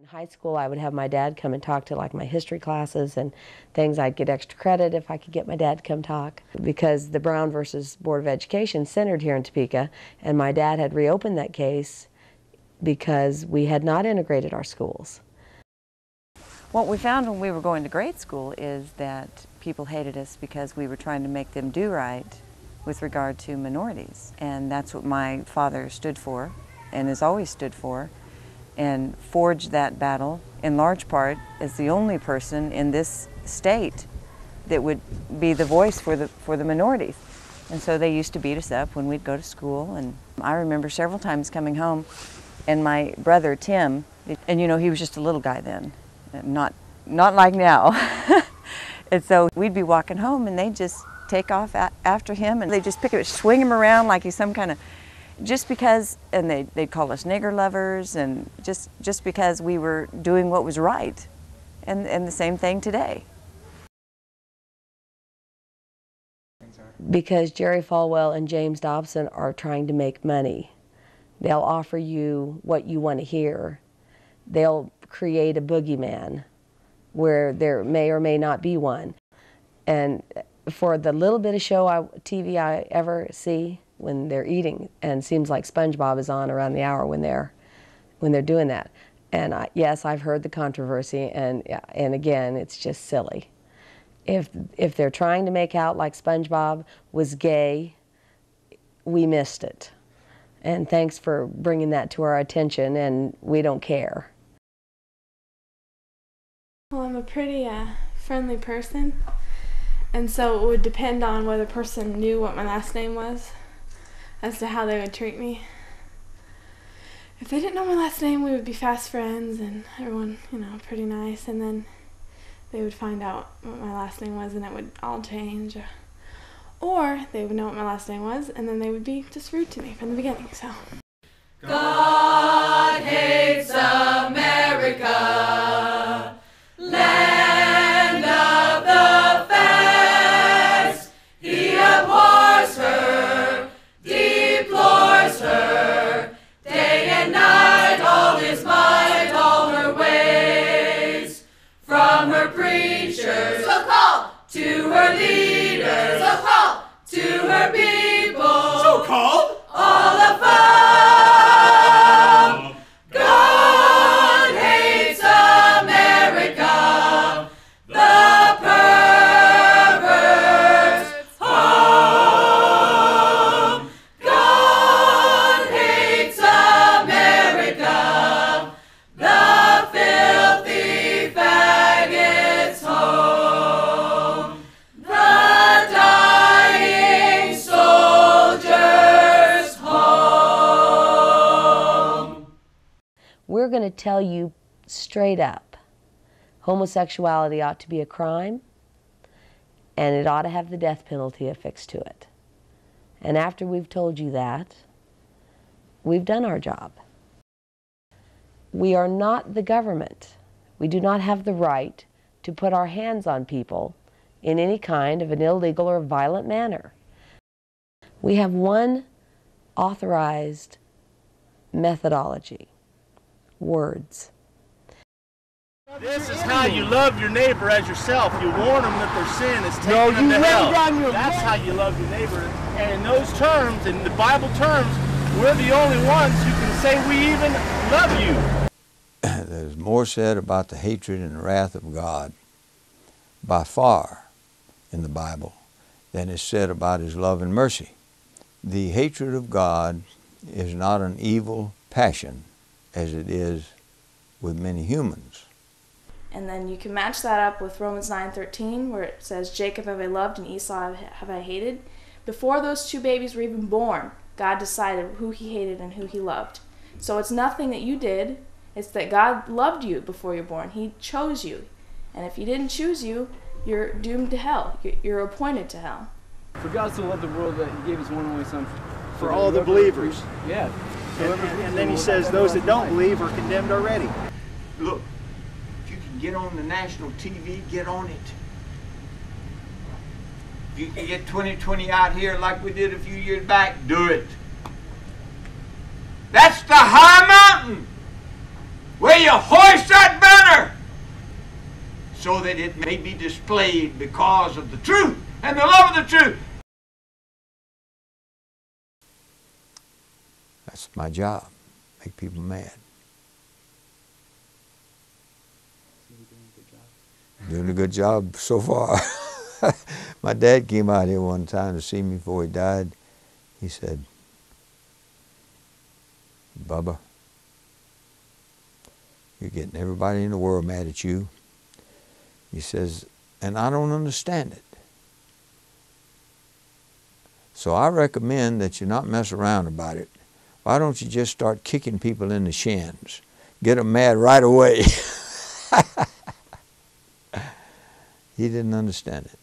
In high school, I would have my dad come and talk to like my history classes and things. I'd get extra credit if I could get my dad to come talk, because the Brown versus Board of Education centered here in Topeka, and my dad had reopened that case because we had not integrated our schools. What we found when we were going to grade school is that people hated us because we were trying to make them do right with regard to minorities. And that's what my father stood for and has always stood for, and forged that battle in large part as the only person in this state that would be the voice for the minorities. And so they used to beat us up when we'd go to school. And I remember several times coming home and my brother Tim, and you know, he was just a little guy then, not like now. And so we'd be walking home and they'd just take off after him and they'd just pick him, swing him around like he's some kind of, just because, and they'd call us nigger lovers, and just because we were doing what was right. And the same thing today. Because Jerry Falwell and James Dobson are trying to make money. They'll offer you what you want to hear. They'll create a boogeyman where there may or may not be one. And for the little bit of TV I ever see when they're eating, and it seems like SpongeBob is on around the hour when they're doing that. And yes, I've heard the controversy, and again, it's just silly. If they're trying to make out like SpongeBob was gay, we missed it. And thanks for bringing that to our attention, and we don't care. Well, I'm a pretty friendly person, and so it would depend on whether the person knew what my last name was as to how they would treat me. If they didn't know my last name, we would be fast friends and everyone, you know, pretty nice, and then they would find out what my last name was and it would all change. Or they would know what my last name was and then they would be just rude to me from the beginning, so. God hates America, land of the facts. He abhors her, deplores her, day and night, all his might, all her ways. From her preachers, so-called, to her leaders, so-called, to her people, so-called, all of us. God hates America, the pervert's home. God hates America, the filthy faggot's home. The dying soldier's home. We're going to tell you straight up, homosexuality ought to be a crime, and it ought to have the death penalty affixed to it. And after we've told you that, we've done our job. We are not the government. We do not have the right to put our hands on people in any kind of an illegal or violent manner. We have one authorized methodology: words. This is how you love your neighbor as yourself. You warn them that their sin is taking them to hell. That's how you love your neighbor. And in those terms, in the Bible terms, we're the only ones who can say we even love you. There's more said about the hatred and wrath of God by far in the Bible than is said about His love and mercy. The hatred of God is not an evil passion as it is with many humans. And then you can match that up with Romans 9:13, where it says, Jacob have I loved and Esau have I hated. Before those two babies were even born, God decided who He hated and who He loved. So it's nothing that you did. It's that God loved you before you're born. He chose you. And if He didn't choose you, you're doomed to hell. You're appointed to hell. For God so loved the world that He gave His one and only Son. For all the believers. Yeah. And then He says those that don't believe are condemned already. Look, if you can get on the national TV, get on it. If you can get 2020 out here like we did a few years back, do it. That's the high mountain. Will you hoist that banner so that it may be displayed because of the truth and the love of the truth? That's my job. Make people mad. Doing a good job so far. My dad came out here one time to see me before he died. He said, Bubba, you're getting everybody in the world mad at you. He says, and I don't understand it. So I recommend that you not mess around about it. Why don't you just start kicking people in the shins? Get them mad right away. He didn't understand it.